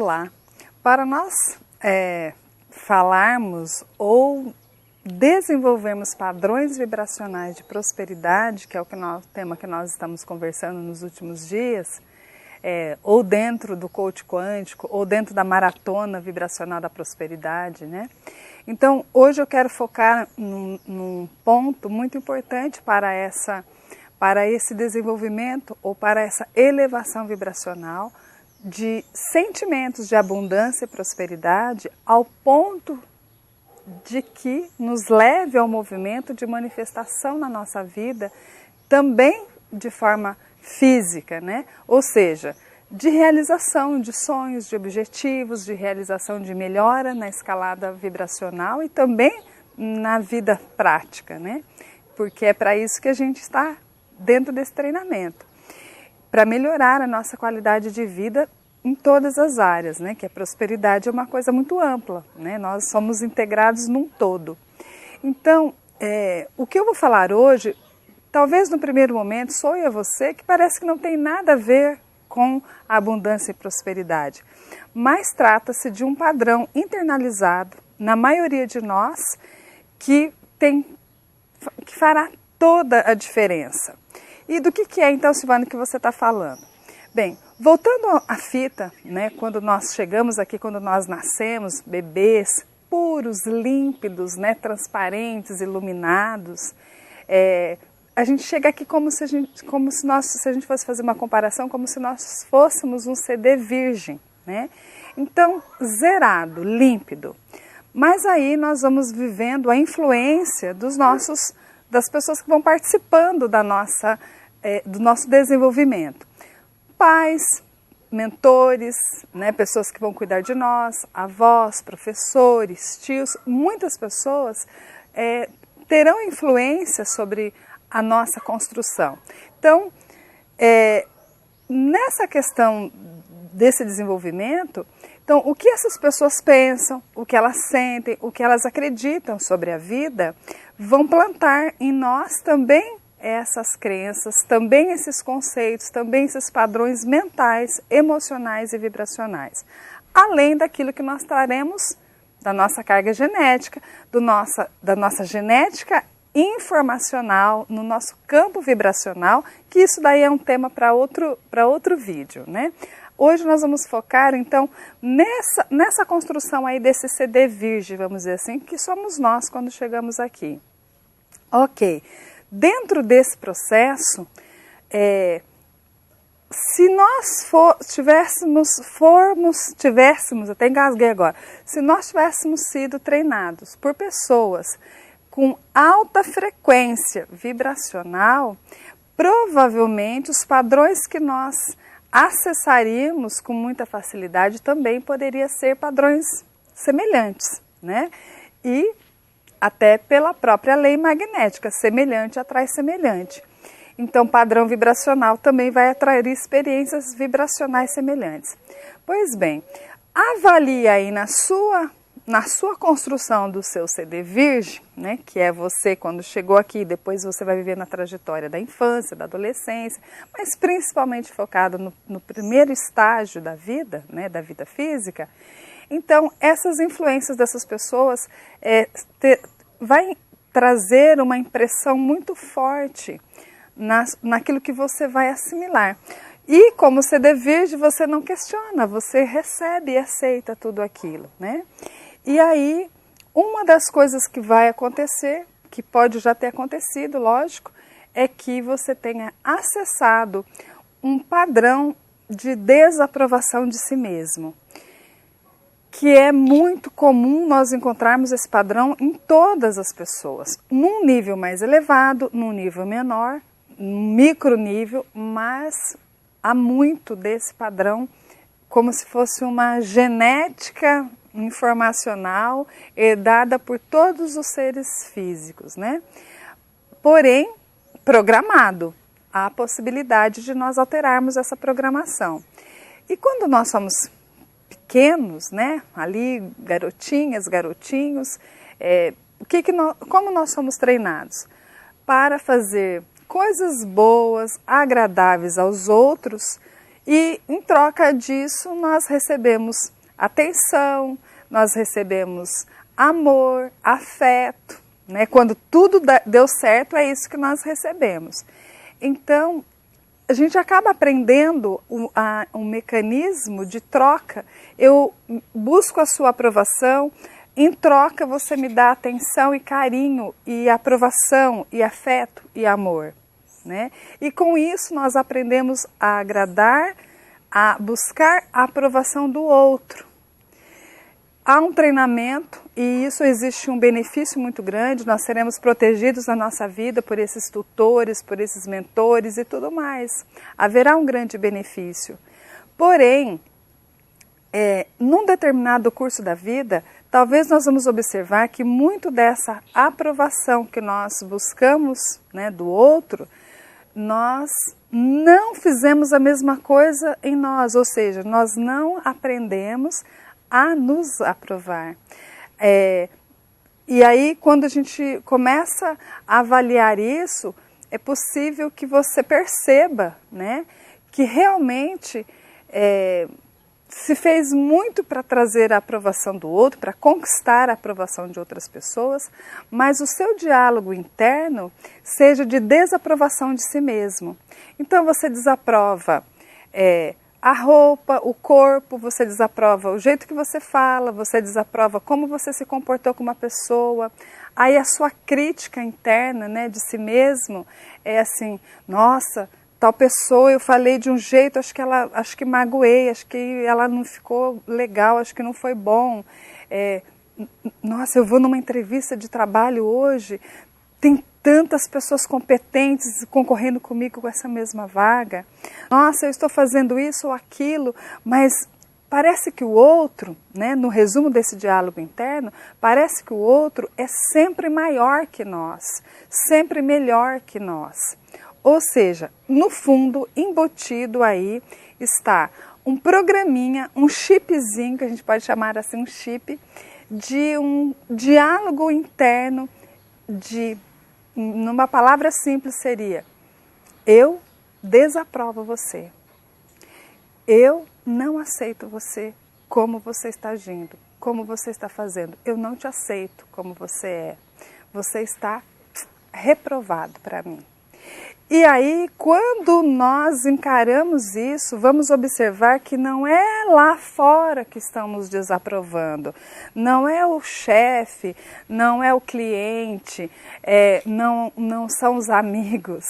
Olá! Para nós falarmos ou desenvolvermos padrões vibracionais de prosperidade, que é o tema que nós estamos conversando nos últimos dias, ou dentro do coach quântico, ou dentro da maratona vibracional da prosperidade, né? Então, hoje eu quero focar num ponto muito importante para esse desenvolvimento ou para essa elevação vibracional de sentimentos de abundância e prosperidade ao ponto de que nos leve ao movimento de manifestação na nossa vida, também de forma física, né? Ou seja, de realização de sonhos, de objetivos, de realização de melhora na escalada vibracional e também na vida prática, né? Porque é para isso que a gente está dentro desse treinamento, para melhorar a nossa qualidade de vida em todas as áreas, né? Que a prosperidade é uma coisa muito ampla, né? Nós somos integrados num todo. Então, o que eu vou falar hoje, talvez no primeiro momento soe a você que parece que não tem nada a ver com a abundância e prosperidade, mas trata-se de um padrão internalizado na maioria de nós que fará toda a diferença. E do que é então, Silvana, que você está falando? Bem, voltando à fita, né, quando nós chegamos aqui, quando nós nascemos, bebês, puros, límpidos, né, transparentes, iluminados, a gente chega aqui se a gente fosse fazer uma comparação, como se nós fôssemos um CD virgem, né? Então, zerado, límpido. Mas aí nós vamos vivendo a influência das pessoas que vão participando do nosso desenvolvimento. Pais, mentores, né, pessoas que vão cuidar de nós, avós, professores, tios, muitas pessoas terão influência sobre a nossa construção. Então, nessa questão desse desenvolvimento, então, o que essas pessoas pensam, o que elas sentem, o que elas acreditam sobre a vida, vão plantar em nós também essas crenças, também esses conceitos, também esses padrões mentais, emocionais e vibracionais. Além daquilo que nós traremos da nossa carga genética, da nossa genética informacional, no nosso campo vibracional, que isso daí é um tema para outro vídeo, né? Hoje nós vamos focar, então, nessa construção aí desse CD virgem, vamos dizer assim, que somos nós quando chegamos aqui. Ok. Dentro desse processo, se nós até engasguei agora, se nós tivéssemos sido treinados por pessoas com alta frequência vibracional, provavelmente os padrões que nós acessaríamos com muita facilidade também poderia ser padrões semelhantes, né? E até pela própria lei magnética, semelhante atrai semelhante. Então, padrão vibracional também vai atrair experiências vibracionais semelhantes. Pois bem, avalie aí na sua construção do seu CD virgem, né, que é você quando chegou aqui, depois você vai viver na trajetória da infância, da adolescência, mas principalmente focado no primeiro estágio da vida, né, da vida física. Então, essas influências dessas pessoas vai trazer uma impressão muito forte naquilo que você vai assimilar. E como CD virgem, você não questiona, você recebe e aceita tudo aquilo, né? E aí, uma das coisas que vai acontecer, que pode já ter acontecido, lógico, é que você tenha acessado um padrão de desaprovação de si mesmo, que é muito comum nós encontrarmos esse padrão em todas as pessoas, num nível mais elevado, num nível menor, num micronível, mas há muito desse padrão como se fosse uma genética informacional herdada por todos os seres físicos, né? Porém, programado, há a possibilidade de nós alterarmos essa programação. E quando nós somos pequenos, né, ali garotinhas, garotinhos, como nós somos treinados? Para fazer coisas boas, agradáveis aos outros E em troca disso nós recebemos atenção, nós recebemos amor, afeto, né? Quando tudo deu certo, é isso que nós recebemos. Então, a gente acaba aprendendo um mecanismo de troca. Eu busco a sua aprovação, em troca você me dá atenção e carinho, e aprovação, e afeto, e amor, né? E com isso nós aprendemos a agradar, a buscar a aprovação do outro. Há um treinamento e isso existe um benefício muito grande, nós seremos protegidos na nossa vida por esses tutores, por esses mentores e tudo mais. Haverá um grande benefício. Porém, num determinado curso da vida, talvez nós vamos observar que muito dessa aprovação que nós buscamos, né, do outro, nós não fizemos a mesma coisa em nós, ou seja, nós não aprendemos a nos aprovar. E aí, quando a gente começa a avaliar isso, é possível que você perceba, né, que realmente se fez muito para trazer a aprovação do outro, para conquistar a aprovação de outras pessoas, mas o seu diálogo interno seja de desaprovação de si mesmo. Então você desaprova a roupa, o corpo, você desaprova o jeito que você fala, você desaprova como você se comportou com uma pessoa. Aí a sua crítica interna, né, de si mesmo é assim, nossa, tal pessoa eu falei de um jeito, acho que magoei, acho que ela não ficou legal, acho que não foi bom. Nossa, eu vou numa entrevista de trabalho hoje, tem tantas pessoas competentes concorrendo comigo com essa mesma vaga. Nossa, eu estou fazendo isso ou aquilo, mas parece que o outro, né, no resumo desse diálogo interno, parece que o outro é sempre maior que nós, sempre melhor que nós. Ou seja, no fundo, embutido aí está um programinha, um chipzinho, que a gente pode chamar assim um chip, de um diálogo interno numa palavra simples seria: eu desaprovo você. Eu não aceito você como você está agindo, como você está fazendo. Eu não te aceito como você é. Você está reprovado para mim. E aí, quando nós encaramos isso, vamos observar que não é lá fora que estamos desaprovando, não é o chefe, não é o cliente, não são os amigos.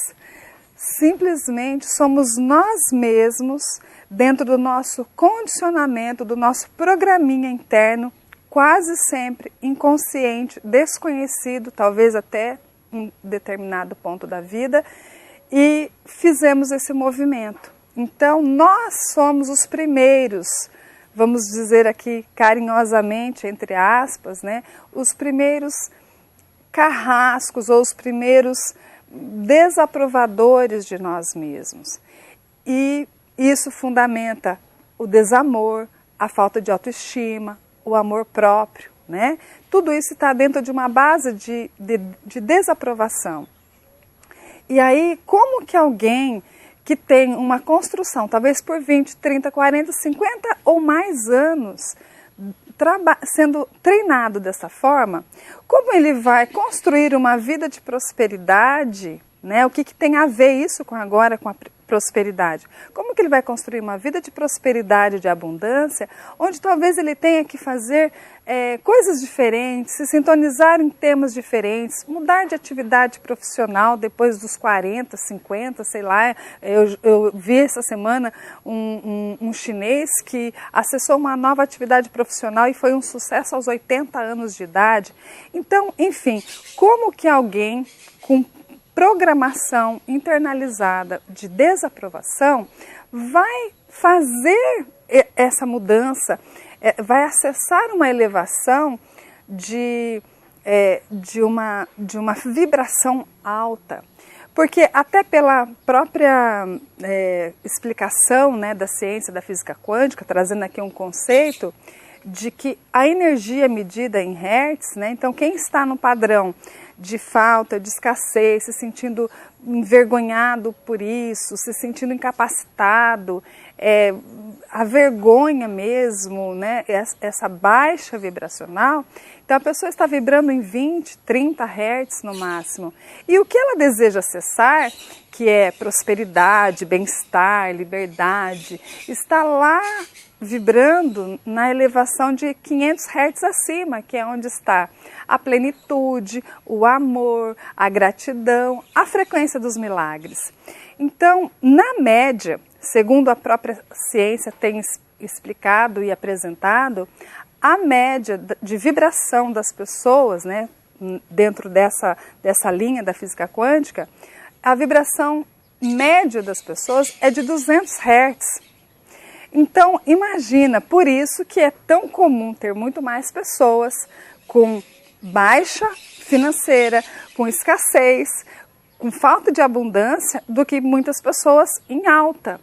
Simplesmente somos nós mesmos, dentro do nosso condicionamento, do nosso programinha interno, quase sempre inconsciente, desconhecido, talvez até um determinado ponto da vida, e fizemos esse movimento. Então, nós somos os primeiros, vamos dizer aqui carinhosamente, entre aspas, né, os primeiros carrascos ou os primeiros desaprovadores de nós mesmos. E isso fundamenta o desamor, a falta de autoestima, o amor próprio, né? Tudo isso está dentro de uma base de desaprovação. E aí, como que alguém que tem uma construção, talvez por 20, 30, 40, 50 ou mais anos, sendo treinado dessa forma, como ele vai construir uma vida de prosperidade, né? O que tem a ver isso agora com a prosperidade? Como que ele vai construir uma vida de prosperidade, de abundância, onde talvez ele tenha que fazer coisas diferentes, se sintonizar em temas diferentes, mudar de atividade profissional depois dos 40, 50, sei lá. Eu vi essa semana um chinês que acessou uma nova atividade profissional e foi um sucesso aos 80 anos de idade. Então, enfim, como que alguém com programação internalizada de desaprovação vai fazer essa mudança, vai acessar uma elevação de uma vibração alta? Porque até pela própria explicação, né, da ciência da física quântica, trazendo aqui um conceito de que a energia é medida em hertz, né? Então quem está no padrão de falta, de escassez, se sentindo envergonhado por isso, se sentindo incapacitado, a vergonha mesmo, né? Essa baixa vibracional. Então a pessoa está vibrando em 20, 30 Hz no máximo. E o que ela deseja acessar, que é prosperidade, bem-estar, liberdade, está lá vibrando na elevação de 500 Hz acima, que é onde está a plenitude, o amor, a gratidão, a frequência dos milagres. Então, na média, segundo a própria ciência tem explicado e apresentado, a média de vibração das pessoas, né, dentro dessa linha da física quântica, a vibração média das pessoas é de 200 Hz. Então, imagina, por isso que é tão comum ter muito mais pessoas com baixa financeira, com escassez, com falta de abundância, do que muitas pessoas em alta.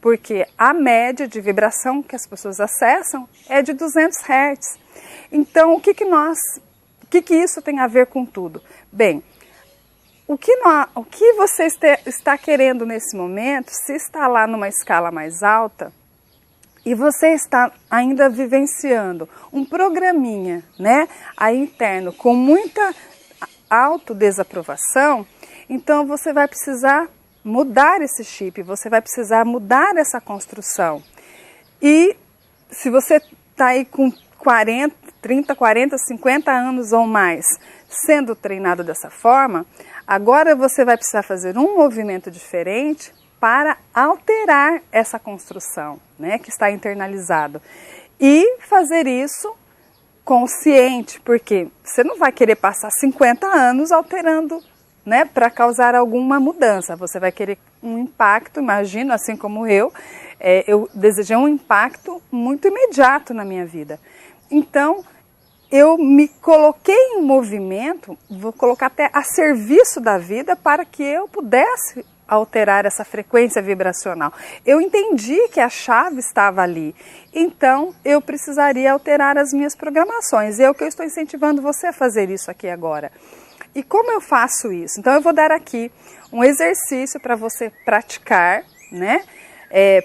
Porque a média de vibração que as pessoas acessam é de 200 Hz. Então, o que isso tem a ver com tudo? Bem, o que você está querendo nesse momento, se está lá numa escala mais alta, e você está ainda vivenciando um programinha, né, aí interno, com muita autodesaprovação, então você vai precisar mudar esse chip, você vai precisar mudar essa construção. E se você está aí com 30, 40, 50 anos ou mais sendo treinado dessa forma, agora você vai precisar fazer um movimento diferente para alterar essa construção, né, que está internalizado. E fazer isso consciente, porque você não vai querer passar 50 anos alterando, né, para causar alguma mudança. Você vai querer um impacto, imagino, assim como eu desejei um impacto muito imediato na minha vida. Então, eu me coloquei em movimento, vou colocar até a serviço da vida para que eu pudesse alterar essa frequência vibracional. Eu entendi que a chave estava ali, então eu precisaria alterar as minhas programações. E é o que eu estou incentivando você a fazer isso aqui agora. E como eu faço isso? Então eu vou dar aqui um exercício para você praticar, né?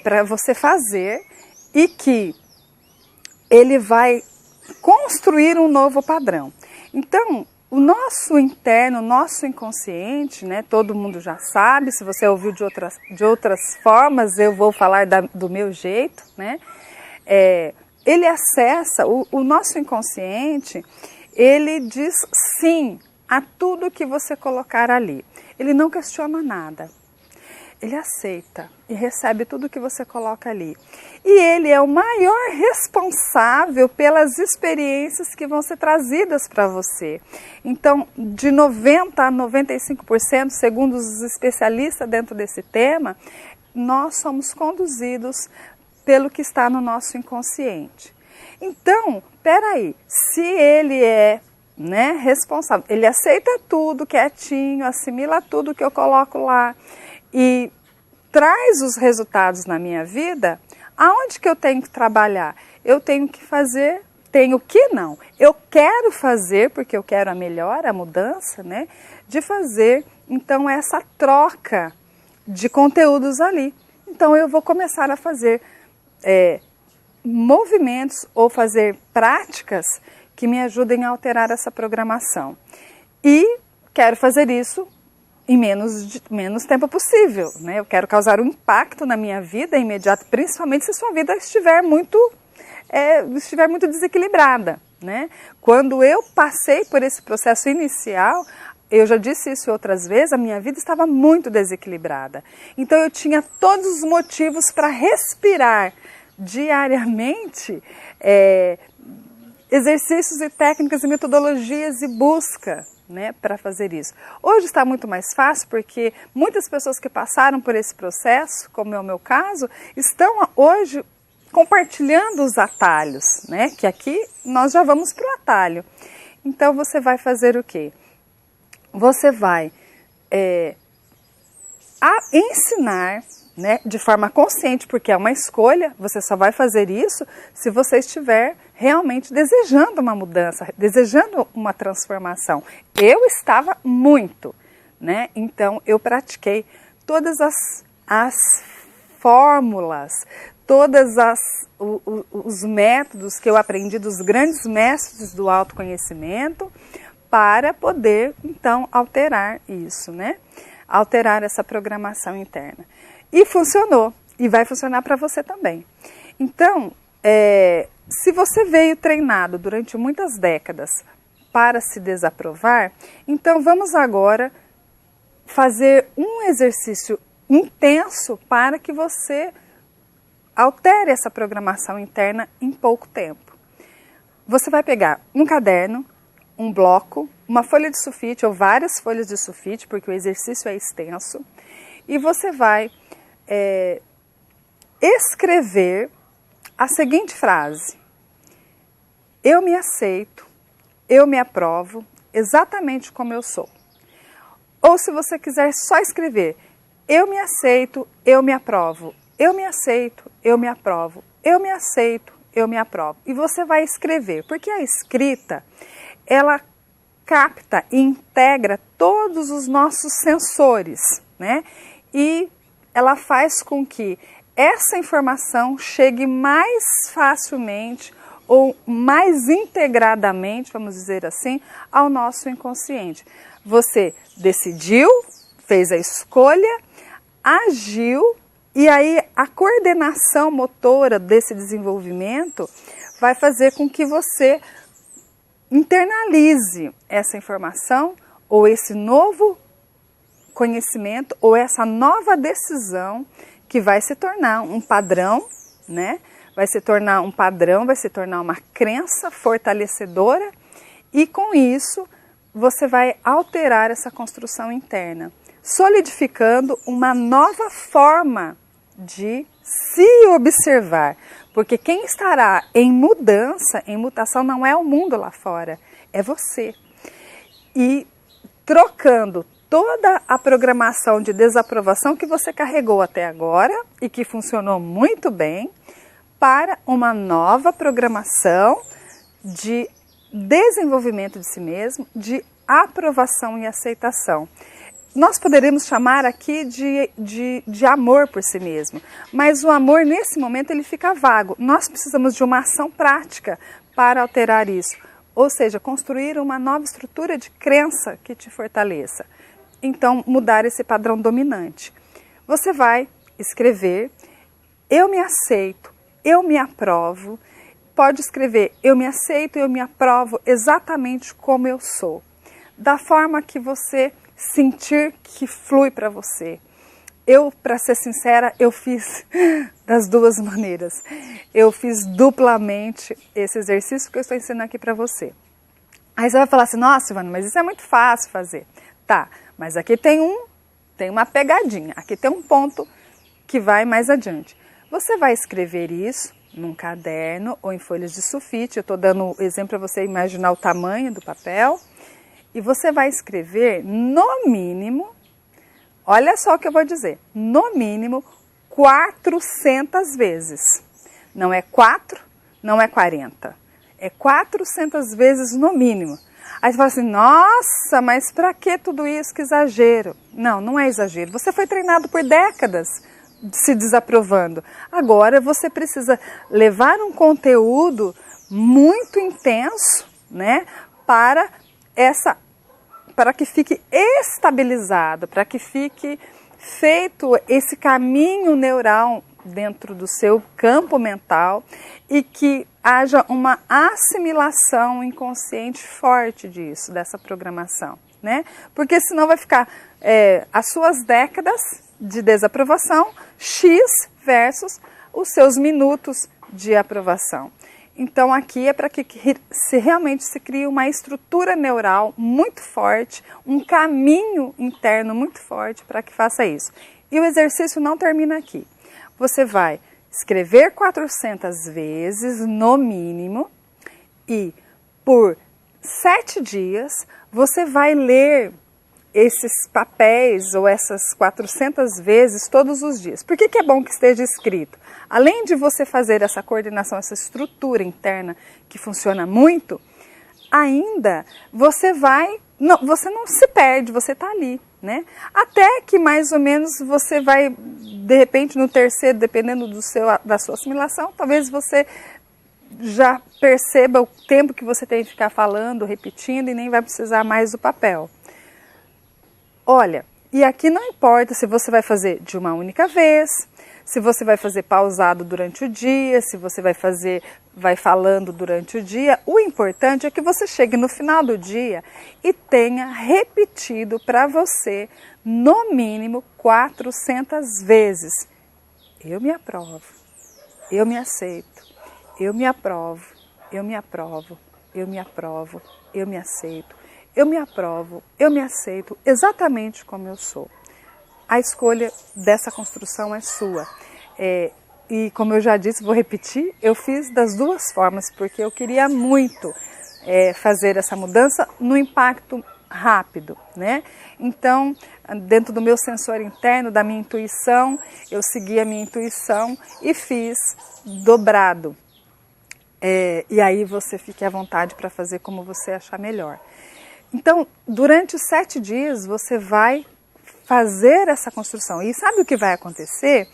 Para você fazer, e que ele vai construir um novo padrão. Então, o nosso interno, o nosso inconsciente, né, todo mundo já sabe, se você ouviu de outras formas, eu vou falar do meu jeito, né? Ele acessa, o nosso inconsciente, ele diz sim a tudo que você colocar ali. Ele não questiona nada. Ele aceita e recebe tudo que você coloca ali. E ele é o maior responsável pelas experiências que vão ser trazidas para você. Então, de 90% a 95%, segundo os especialistas dentro desse tema, nós somos conduzidos pelo que está no nosso inconsciente. Então, peraí, se ele é, né, responsável, ele aceita tudo quietinho, assimila tudo que eu coloco lá, e traz os resultados na minha vida, aonde que eu tenho que trabalhar? Eu tenho que fazer, tenho que não, eu quero fazer, porque eu quero a melhora, a mudança, né? De fazer, então, essa troca de conteúdos ali. Então, eu vou começar a fazer movimentos ou fazer práticas que me ajudem a alterar essa programação. E quero fazer isso em menos tempo possível, né? Eu quero causar um impacto na minha vida imediato, principalmente se sua vida estiver muito desequilibrada, né? Quando eu passei por esse processo inicial, eu já disse isso outras vezes, a minha vida estava muito desequilibrada. Então eu tinha todos os motivos para respirar diariamente exercícios e técnicas e metodologias e busca, né, para fazer isso. Hoje está muito mais fácil porque muitas pessoas que passaram por esse processo, como é o meu caso, estão hoje compartilhando os atalhos, né, que aqui nós já vamos para o atalho. Então você vai fazer o quê? Você vai ensinar, né, de forma consciente, porque é uma escolha, você só vai fazer isso se você estiver realmente desejando uma mudança, desejando uma transformação. Eu estava muito, né? Então eu pratiquei todas as fórmulas, os métodos que eu aprendi dos grandes mestres do autoconhecimento para poder, então, alterar isso, né? Alterar essa programação interna. E funcionou, e vai funcionar para você também. Então, se você veio treinado durante muitas décadas para se desaprovar, então vamos agora fazer um exercício intenso para que você altere essa programação interna em pouco tempo. Você vai pegar um caderno, um bloco, uma folha de sulfite ou várias folhas de sulfite, porque o exercício é extenso, e você vai escrever a seguinte frase: eu me aceito, eu me aprovo exatamente como eu sou. Ou se você quiser só escrever: eu me aceito, eu me aprovo, eu me aceito, eu me aprovo, eu me aceito, eu me aprovo. E você vai escrever, porque a escrita, ela capta e integra todos os nossos sensores, né? E ela faz com que essa informação chegue mais facilmente ou mais integradamente, vamos dizer assim, ao nosso inconsciente. Você decidiu, fez a escolha, agiu, e aí a coordenação motora desse desenvolvimento vai fazer com que você internalize essa informação ou esse novo conhecimento ou essa nova decisão que vai se tornar um padrão, né? Vai se tornar um padrão, vai se tornar uma crença fortalecedora e com isso você vai alterar essa construção interna, solidificando uma nova forma de se observar, porque quem estará em mudança, em mutação, não é o mundo lá fora, é você. E trocando toda a programação de desaprovação que você carregou até agora e que funcionou muito bem, para uma nova programação de desenvolvimento de si mesmo, de aprovação e aceitação. Nós poderemos chamar aqui de amor por si mesmo, mas o amor nesse momento ele fica vago. Nós precisamos de uma ação prática para alterar isso, ou seja, construir uma nova estrutura de crença que te fortaleça. Então, mudar esse padrão dominante. Você vai escrever: eu me aceito, eu me aprovo. Pode escrever: eu me aceito, eu me aprovo exatamente como eu sou. Da forma que você sentir que flui para você. Eu, para ser sincera, eu fiz das duas maneiras. Eu fiz duplamente esse exercício que eu estou ensinando aqui para você. Aí você vai falar assim: nossa, Ivana, mas isso é muito fácil fazer. Tá, mas aqui tem uma pegadinha, aqui tem um ponto que vai mais adiante. Você vai escrever isso num caderno ou em folhas de sulfite. Eu estou dando um exemplo para você imaginar o tamanho do papel. E você vai escrever no mínimo, olha só o que eu vou dizer, no mínimo 400 vezes. Não é 4, não é 40, é 400 vezes no mínimo. Aí você fala assim: nossa, mas para que tudo isso? Que exagero. Não, não é exagero. Você foi treinado por décadas se desaprovando. Agora você precisa levar um conteúdo muito intenso, né, para que fique estabilizado, para que fique feito esse caminho neural dentro do seu campo mental e que haja uma assimilação inconsciente forte disso, dessa programação, né? Porque senão vai ficar as suas décadas de desaprovação X versus os seus minutos de aprovação. Então aqui é para que realmente se crie uma estrutura neural muito forte, um caminho interno muito forte para que faça isso. E o exercício não termina aqui. Você vai escrever 400 vezes, no mínimo, e por 7 dias você vai ler esses papéis ou essas 400 vezes todos os dias. Por que é bom que esteja escrito? Além de você fazer essa coordenação, essa estrutura interna que funciona muito, ainda você não se perde, você está ali. né? Até que mais ou menos você vai, de repente no terceiro, dependendo da sua assimilação, talvez você já perceba o tempo que você tem que ficar falando, repetindo e nem vai precisar mais do papel. Olha, e aqui não importa se você vai fazer de uma única vez, se você vai fazer pausado durante o dia, se você vai falando durante o dia, o importante é que você chegue no final do dia e tenha repetido para você, no mínimo, 400 vezes. Eu me aprovo, eu me aceito, eu me aprovo, eu me aprovo, eu me aprovo, eu me aceito, eu me aprovo, eu me aceito exatamente como eu sou. A escolha dessa construção é sua. E como eu já disse, vou repetir, eu fiz das duas formas, porque eu queria muito fazer essa mudança no impacto rápido, né? Então, dentro do meu sensor interno, da minha intuição, eu segui a minha intuição e fiz dobrado. E aí você fique à vontade para fazer como você achar melhor. Então, durante os 7 dias, você vai fazer essa construção. E sabe o que vai acontecer?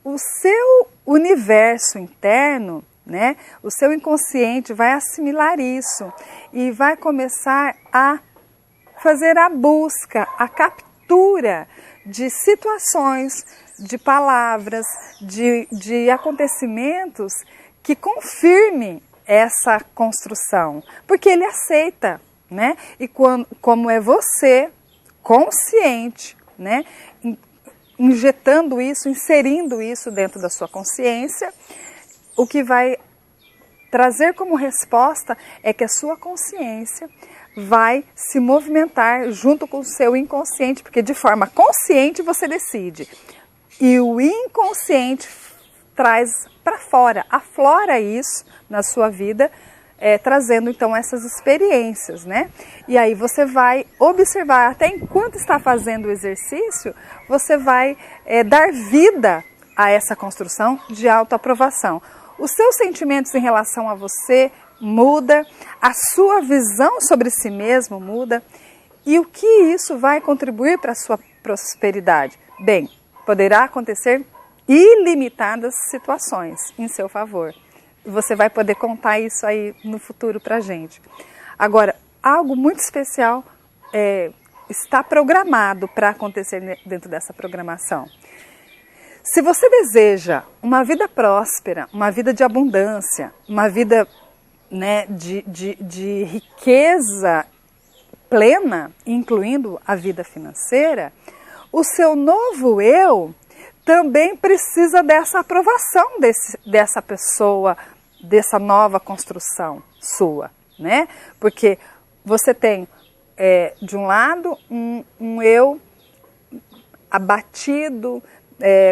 O seu universo interno, né, o seu inconsciente vai assimilar isso e vai começar a fazer a busca, a captura de situações, de palavras, de acontecimentos que confirmem essa construção, porque ele aceita, né? E como é você consciente, né, injetando isso, inserindo isso dentro da sua consciência, o que vai trazer como resposta é que a sua consciência vai se movimentar junto com o seu inconsciente, porque de forma consciente você decide. E o inconsciente traz para fora, aflora isso na sua vida, trazendo então essas experiências, né? E aí você vai observar, até enquanto está fazendo o exercício, você vai dar vida a essa construção de autoaprovação. Os seus sentimentos em relação a você muda, a sua visão sobre si mesmo muda, e o que isso vai contribuir para a sua prosperidade? Bem, poderá acontecer ilimitadas situações em seu favor. Você vai poder contar isso aí no futuro para a gente. Agora, algo muito especial está programado para acontecer dentro dessa programação. Se você deseja uma vida próspera, uma vida de abundância, uma vida, né, de riqueza plena, incluindo a vida financeira, o seu novo eu também precisa dessa aprovação dessa pessoa, dessa nova construção sua, né? Porque você tem, de um lado, um eu abatido,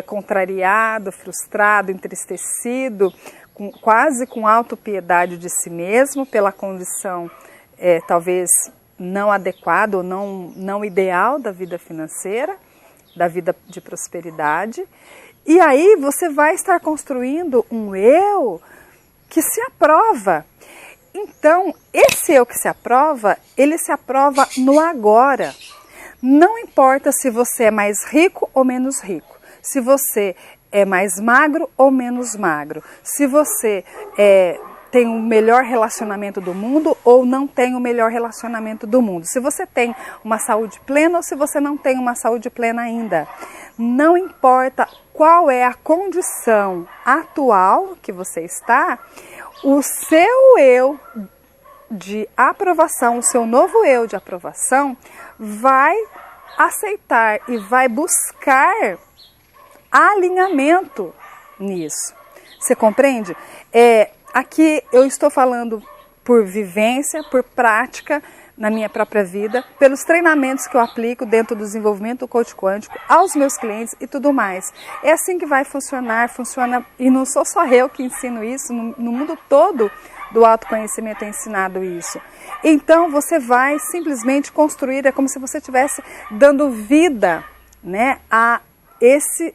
contrariado, frustrado, entristecido, quase com autopiedade de si mesmo, pela condição talvez não adequada ou não ideal da vida financeira, da vida de prosperidade. E aí você vai estar construindo um eu que se aprova. Então, esse eu que se aprova, ele se aprova no agora. Não importa se você é mais rico ou menos rico, se você é mais magro ou menos magro, se você tem o melhor relacionamento do mundo ou não tem o melhor relacionamento do mundo, se você tem uma saúde plena ou se você não tem uma saúde plena ainda. Não importa qual é a condição atual que você está, o seu eu de aprovação, o seu novo eu de aprovação vai aceitar e vai buscar alinhamento nisso. Você compreende? Aqui eu estou falando por vivência, por prática na minha própria vida, pelos treinamentos que eu aplico dentro do desenvolvimento do coach quântico aos meus clientes e tudo mais. É assim que vai funcionar, funciona, e não sou só eu que ensino isso, no mundo todo do autoconhecimento é ensinado isso. Então você vai simplesmente construir, é como se você estivesse dando vida, né, a esse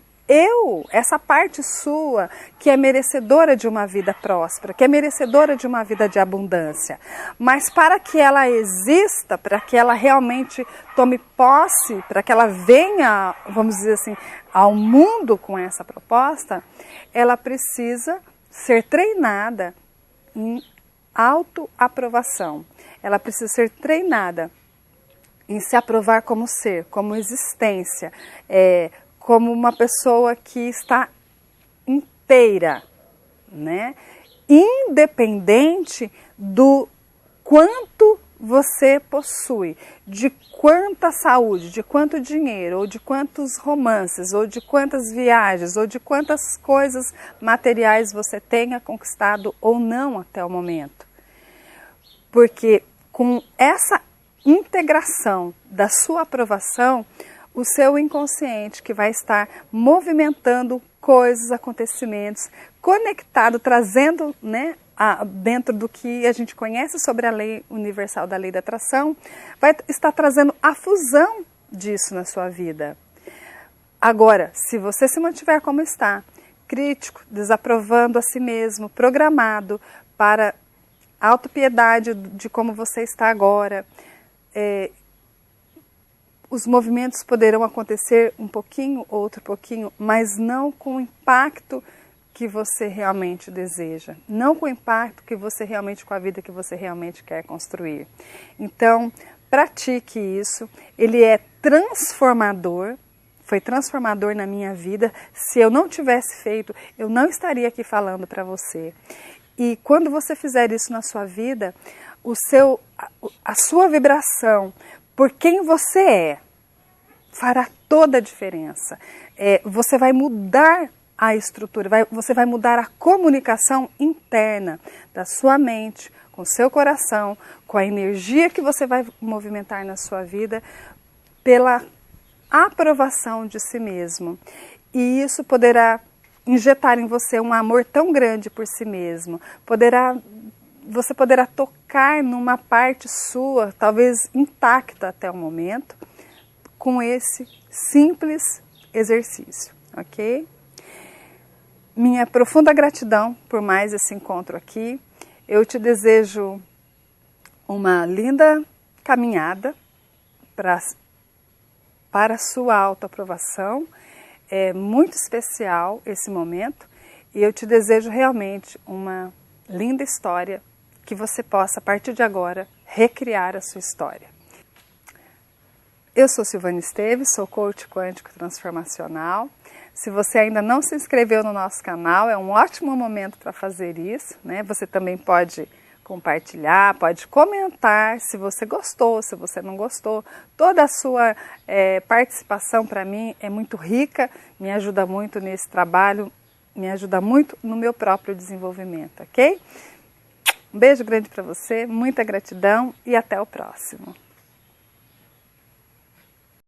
essa parte sua que é merecedora de uma vida próspera, que é merecedora de uma vida de abundância. Mas para que ela exista, para que ela realmente tome posse, para que ela venha, vamos dizer assim, ao mundo com essa proposta, ela precisa ser treinada em autoaprovação. Ela precisa ser treinada em se aprovar como ser, como existência, como uma pessoa que está inteira, né? Independente do quanto você possui, de quanta saúde, de quanto dinheiro, ou de quantos romances, ou de quantas viagens, ou de quantas coisas materiais você tenha conquistado ou não até o momento. Porque com essa integração da sua aprovação, o seu inconsciente que vai estar movimentando coisas, acontecimentos, conectado, trazendo, né, dentro do que a gente conhece sobre a lei universal da lei da atração, vai estar trazendo a fusão disso na sua vida. Agora, se você se mantiver como está, crítico, desaprovando a si mesmo, programado para autopiedade de como você está agora, os movimentos poderão acontecer um pouquinho, outro pouquinho, mas não com o impacto que você realmente deseja, não com o impacto que você realmente, com a vida que você realmente quer construir. Então, pratique isso, ele é transformador, foi transformador na minha vida. Se eu não tivesse feito, eu não estaria aqui falando para você. E quando você fizer isso na sua vida, a sua vibração, por quem você é, fará toda a diferença. Você vai mudar a estrutura, você vai mudar a comunicação interna da sua mente, com o seu coração, com a energia que você vai movimentar na sua vida, pela aprovação de si mesmo. E isso poderá injetar em você um amor tão grande por si mesmo, você poderá tocar numa parte sua, talvez intacta até o momento, com esse simples exercício, ok? Minha profunda gratidão por mais esse encontro aqui. Eu te desejo uma linda caminhada para a sua autoaprovação. É muito especial esse momento e eu te desejo realmente uma linda história, que você possa, a partir de agora, recriar a sua história. Eu sou Silvana Esteves, sou coach quântico transformacional. Se você ainda não se inscreveu no nosso canal, é um ótimo momento para fazer isso, né? Você também pode compartilhar, pode comentar se você gostou, se você não gostou. Toda a sua participação para mim é muito rica, me ajuda muito nesse trabalho, me ajuda muito no meu próprio desenvolvimento, ok? Um beijo grande para você, muita gratidão e até o próximo.